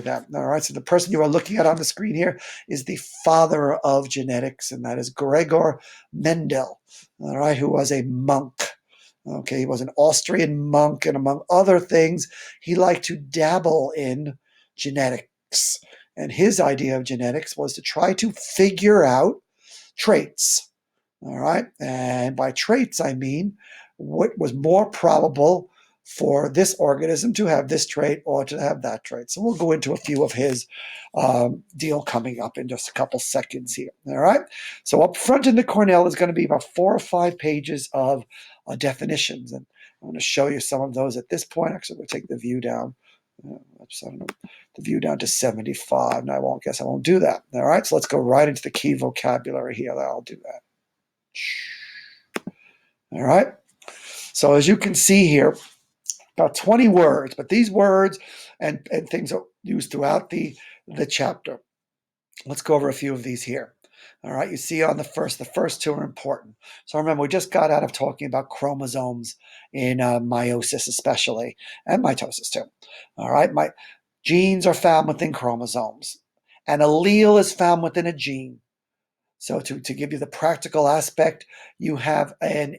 that. All right, so the person you are looking at on the screen here is the father of genetics, and that is Gregor Mendel, all right, who was a monk. Okay, he was an Austrian monk, and among other things, he liked to dabble in genetics. And his idea of genetics was to try to figure out traits. All right, and by traits, I mean what was more probable for this organism to have this trait or to have that trait. So we'll go into a few of his deal coming up in just a couple seconds here. All right. So up front in the Cornell is going to be about 4 or 5 pages of definitions, and I'm going to show you some of those at this point. Actually, we'll take the view down. I don't know, the view down to 75. Now I won't do that. All right. So let's go right into the key vocabulary here. I'll do that. All right. So as you can see here, about 20 words, but these words and things are used throughout the chapter. Let's go over a few of these here. All right, you see on the first two are important. So remember, we just got out of talking about chromosomes in meiosis especially, and mitosis too. All right, genes are found within chromosomes. An allele is found within a gene. So to give you the practical aspect, you have an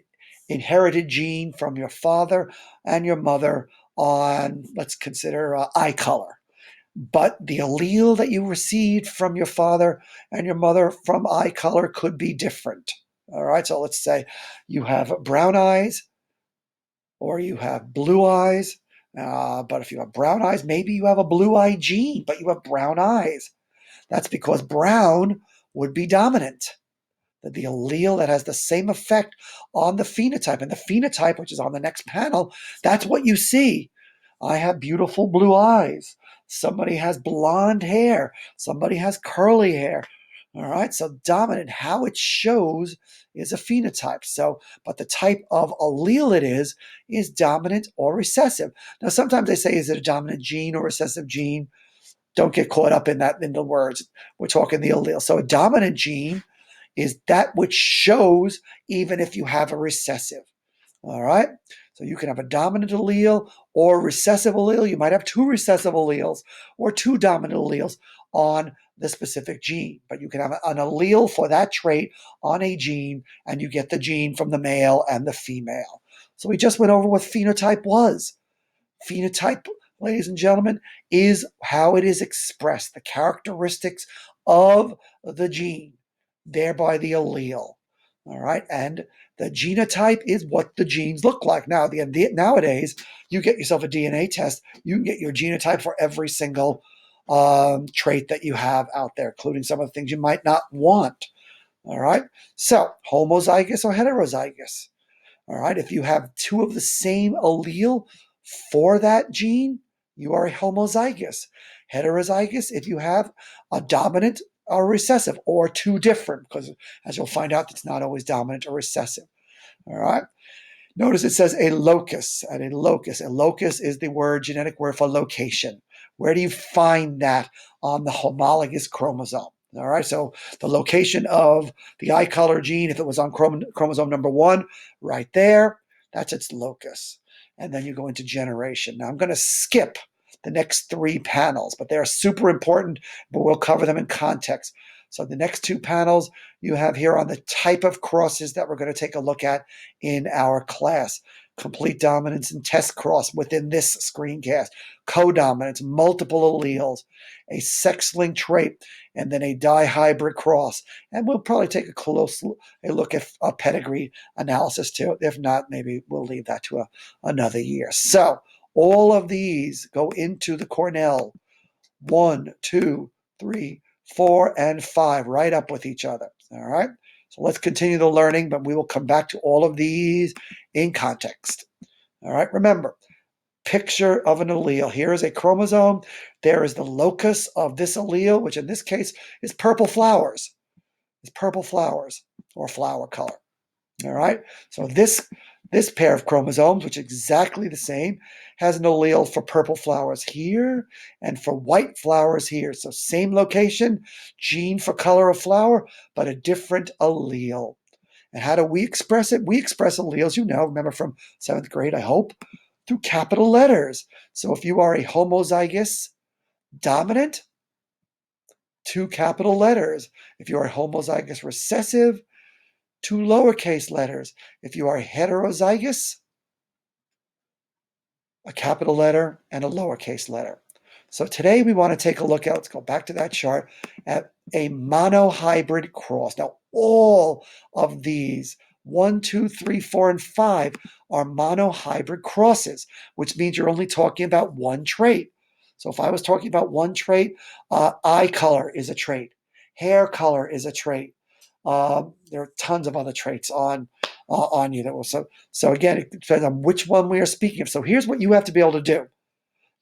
inherited gene from your father and your mother on, let's consider eye color. But the allele that you received from your father and your mother from eye color could be different. All right, so let's say you have brown eyes or you have blue eyes. But if you have brown eyes, maybe you have a blue eye gene, but you have brown eyes. That's because brown would be dominant. The allele that has the same effect on the phenotype. And the phenotype, which is on the next panel, that's what you see. I have beautiful blue eyes. Somebody has blonde hair. Somebody has curly hair. All right, so dominant, how it shows is a phenotype. So, but the type of allele it is dominant or recessive. Now, sometimes they say, is it a dominant gene or recessive gene? Don't get caught up in that, in the words. We're talking the allele. So a dominant gene is that which shows even if you have a recessive. All right. So you can have a dominant allele or recessive allele. You might have 2 recessive alleles or 2 dominant alleles on the specific gene, but you can have an allele for that trait on a gene, and you get the gene from the male and the female. So we just went over what phenotype was. Phenotype, ladies and gentlemen, is how it is expressed, the characteristics of the gene, thereby the allele. All right, and the genotype is what the genes look like. Now, nowadays, you get yourself a DNA test, you can get your genotype for every single trait that you have out there, including some of the things you might not want. All right, so homozygous or heterozygous. All right, if you have 2 of the same allele for that gene, you are a homozygous. Heterozygous, if you have a dominant or recessive, or 2 different, because as you'll find out, it's not always dominant or recessive. All right. Notice it says a locus, and a locus. A locus is the genetic word for location. Where do you find that on the homologous chromosome? All right, so the location of the eye color gene, if it was on chromosome number 1, right there, that's its locus. And then you go into generation. Now I'm going to skip the next 3 panels, but they're super important, but we'll cover them in context. So the next 2 panels you have here on the type of crosses that we're going to take a look at in our class. Complete dominance and test cross within this screencast. Codominance, multiple alleles, a sex-linked trait, and then a dihybrid cross. And we'll probably take a look at a pedigree analysis too. If not, maybe we'll leave that to another year. So all of these go into the Cornell. 1, 2, 3, 4, and 5, right up with each other. All right. So let's continue the learning, but we will come back to all of these in context. All right. Remember, picture of an allele. Here is a chromosome. There is the locus of this allele, which in this case is purple flowers. It's purple flowers or flower color. All right. So this pair of chromosomes, which is exactly the same, has an allele for purple flowers here and for white flowers here. So same location, gene for color of flower, but a different allele. And how do we express it? We express alleles, remember from 7th grade, I hope, through capital letters. So if you are a homozygous, Dominant, 2 capital letters. If you are homozygous recessive, 2 lowercase letters. If you are heterozygous, a capital letter and a lowercase letter. So today we want to take a look at, let's go back to that chart, at a monohybrid cross. Now, all of these, 1, 2, 3, 4, and 5, are monohybrid crosses, which means you're only talking about one trait. So if I was talking about one trait, eye color is a trait, hair color is a trait. There are tons of other traits on you that will. So again, it depends on which one we are speaking of. So here's what you have to be able to do.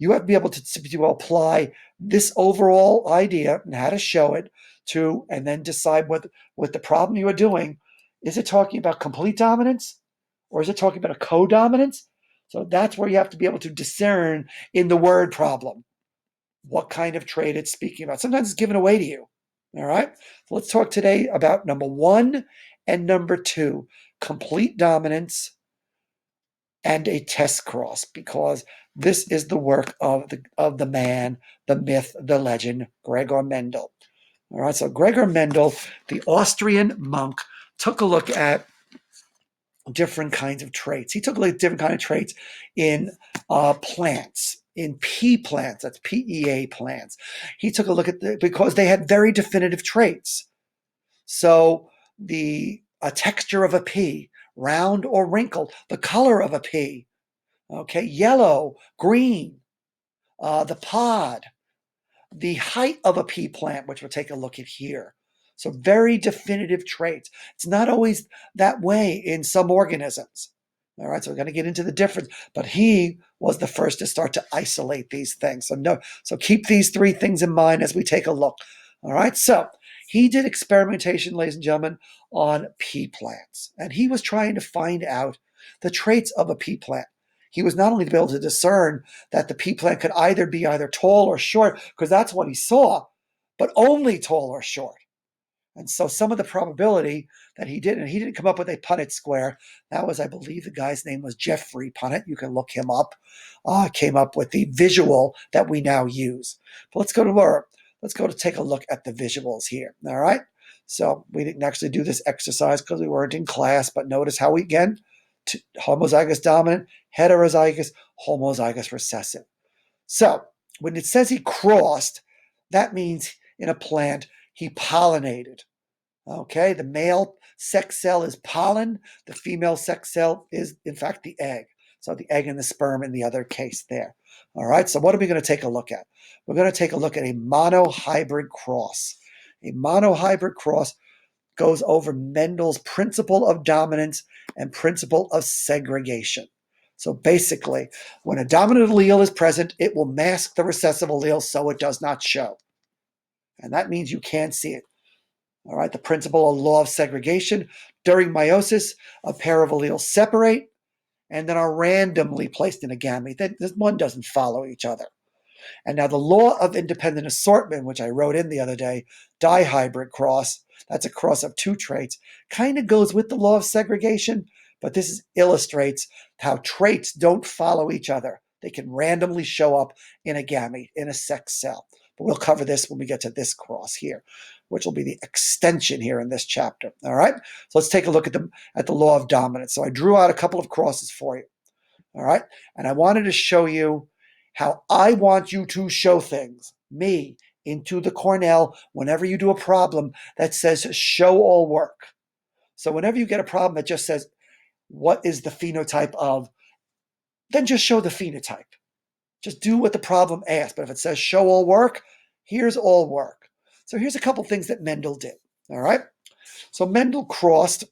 You have to be able to apply this overall idea and how to show it to, and then decide what the problem you are doing. Is it talking about complete dominance, or is it talking about a co-dominance? So that's where you have to be able to discern in the word problem what kind of trait it's speaking about. Sometimes it's given away to you. All right. So let's talk today about number 1 and number 2, complete dominance and a test cross, because this is the work of the man, the myth, the legend, Gregor Mendel. All right. So Gregor Mendel, the Austrian monk, took a look at different kinds of traits. He took a look at different kinds of traits in plants, in pea plants, that's PEA plants. He took a look at because they had very definitive traits. So the texture of a pea, round or wrinkled, the color of a pea, okay, yellow, green, the pod, the height of a pea plant, which we'll take a look at here. So very definitive traits. It's not always that way in some organisms. All right, so we're going to get into the difference. But he was the first to start to isolate these things. So keep these 3 things in mind as we take a look. All right, so he did experimentation, ladies and gentlemen, on pea plants. And he was trying to find out the traits of a pea plant. He was not only to be able to discern that the pea plant could either be tall or short, because that's what he saw, but only tall or short. And so some of the probability that he did, and he didn't come up with a Punnett square. That was, I believe, the guy's name was Jeffrey Punnett. You can look him up. Came up with the visual that we now use. But let's go to take a look at the visuals here. All right. So we didn't actually do this exercise because we weren't in class, but notice how we, again, homozygous dominant, heterozygous, homozygous recessive. So when it says he crossed, that means in a plant he pollinated. Okay, the male sex cell is pollen. The female sex cell is, in fact, the egg. So the egg and the sperm in the other case there. All right, so what are we going to take a look at? We're going to take a look at a monohybrid cross. A monohybrid cross goes over Mendel's principle of dominance and principle of segregation. So basically, when a dominant allele is present, it will mask the recessive allele so it does not show. And that means you can't see it. All right, the principle or law of segregation. During meiosis, a pair of alleles separate and then are randomly placed in a gamete. This one doesn't follow each other. And now the law of independent assortment, which I wrote in the other day, dihybrid cross, that's a cross of 2 traits, kind of goes with the law of segregation, but this illustrates how traits don't follow each other. They can randomly show up in a gamete, in a sex cell. But we'll cover this when we get to this cross here, which will be the extension here in this chapter. All right, so let's take a look at the law of dominance. So I drew out a couple of crosses for you. All right, and I wanted to show you how I want you to show things, me, into the Cornell whenever you do a problem that says show all work. So whenever you get a problem that just says, what is the phenotype of, then just show the phenotype. Just do what the problem asks. But if it says show all work, here's all work. So here's a couple things that Mendel did. All right. So Mendel crossed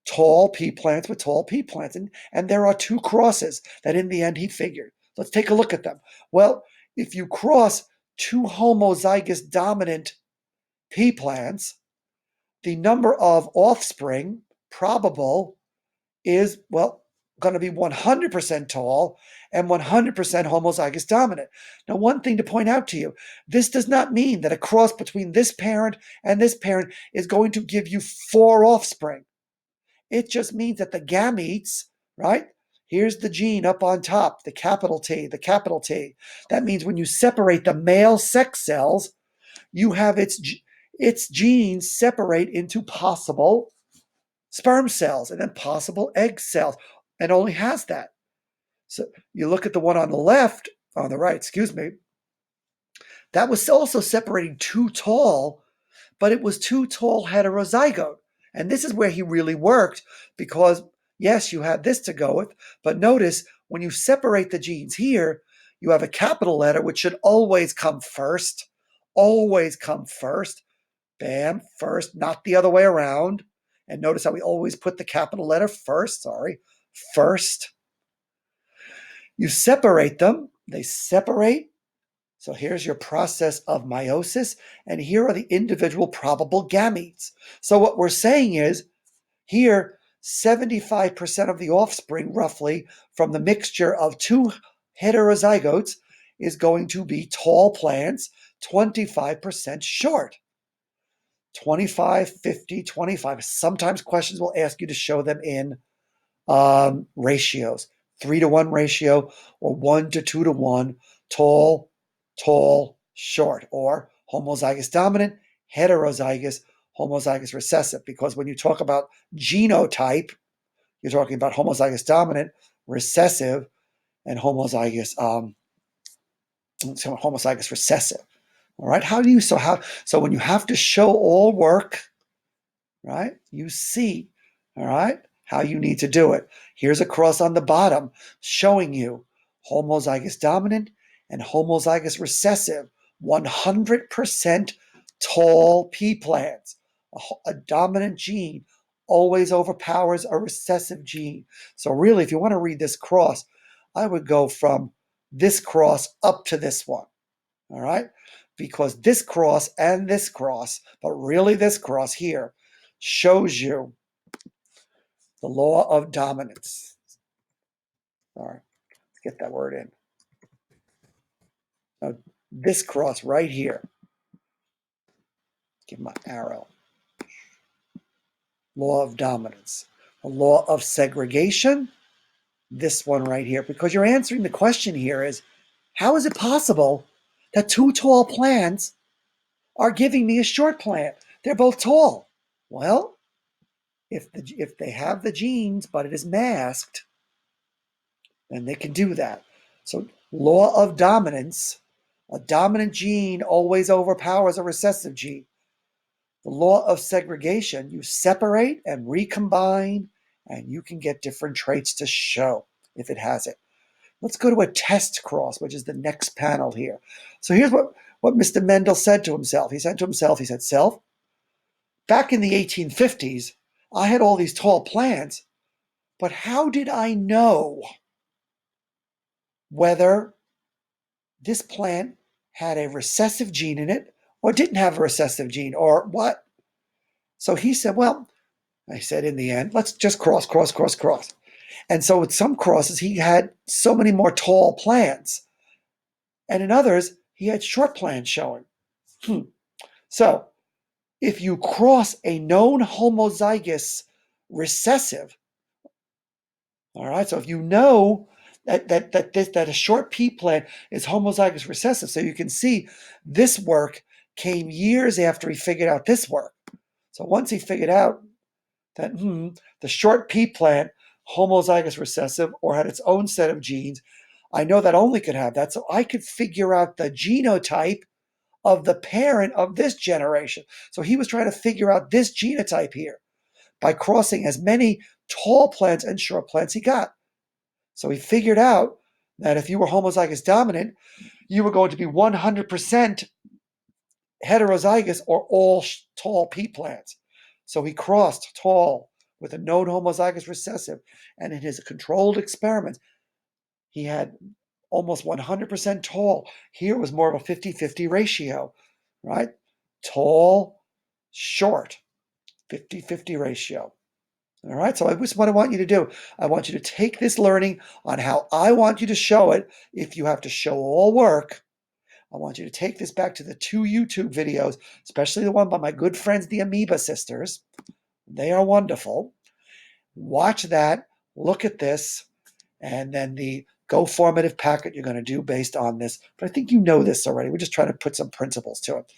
tall pea plants with tall pea plants. And there are 2 crosses that in the end he figured. Let's take a look at them. Well, if you cross 2 homozygous dominant pea plants, the number of offspring probable is, well, going to be 100% tall and 100% homozygous dominant. Now, one thing to point out to you, this does not mean that a cross between this parent and this parent is going to give you 4 offspring. It just means that the gametes, right? Here's the gene up on top, the capital T, the capital T. That means when you separate the male sex cells, you have its genes separate into possible sperm cells and then possible egg cells, and only has that. So you look at the one on the left, on the right, excuse me, that was also separating too tall, but it was too tall heterozygote. And this is where he really worked because, yes, you had this to go with, but notice when you separate the genes here, you have a capital letter, which should always come first. Always come first. Bam, first, not the other way around. And notice how we always put the capital letter first, first. You separate them, they separate. So here's your process of meiosis, and here are the individual probable gametes. So what we're saying is, here, 75% of the offspring, roughly, from the mixture of two heterozygotes is going to be tall plants, 25% short. 25, 50, 25. Sometimes questions will ask you to show them in ratios, 3-to-1 ratio or 1 to 2 to 1, tall, tall, short, or homozygous dominant, heterozygous, homozygous recessive. Because when you talk about genotype, you're talking about homozygous dominant, recessive, and homozygous recessive. All right. So when you have to show all work, right, you see, all right, how you need to do it. Here's a cross on the bottom showing you homozygous dominant and homozygous recessive, 100% tall pea plants. A dominant gene always overpowers a recessive gene. So really, if you want to read this cross, I would go from this cross up to this one. All right? Because this cross and this cross, but really this cross here, shows you the law of dominance. All right, let's get that word in. Now, this cross right here, give my arrow. Law of dominance. The law of segregation, this one right here. Because you're answering the question here is, how is it possible that two tall plants are giving me a short plant? They're both tall. Well, if they have the genes, but it is masked, then they can do that. So law of dominance, a dominant gene always overpowers a recessive gene. The law of segregation, you separate and recombine, and you can get different traits to show if it has it. Let's go to a test cross, which is the next panel here. So here's what Mr. Mendel said to himself. He said, Self, back in the 1850s, I had all these tall plants, but how did I know whether this plant had a recessive gene in it or didn't have a recessive gene or what? So he said, well, I said in the end, let's just cross. And so with some crosses, he had so many more tall plants. And in others, he had short plants showing. So if you cross a known homozygous recessive, all right, so if you know that a short pea plant is homozygous recessive, so you can see this work came years after he figured out this work. So once he figured out that the short pea plant, homozygous recessive, or had its own set of genes, I know that only could have that. So I could figure out the genotype of the parent of this generation. So he was trying to figure out this genotype here by crossing as many tall plants and short plants he got. So he figured out that if you were homozygous dominant, you were going to be 100% heterozygous or all tall pea plants. So he crossed tall with a known homozygous recessive. And in his controlled experiments, he had almost 100% tall. Here was more of a 50-50 ratio, right? Tall, short, 50-50 ratio. All right, so this is what I want you to do. I want you to take this learning on how I want you to show it. If you have to show all work, I want you to take this back to the 2 YouTube videos, especially the one by my good friends, the Amoeba Sisters. They are wonderful. Watch that, look at this, And then the go formative packet you're going to do based on this. But I think you know this already. We're just trying to put some principles to it.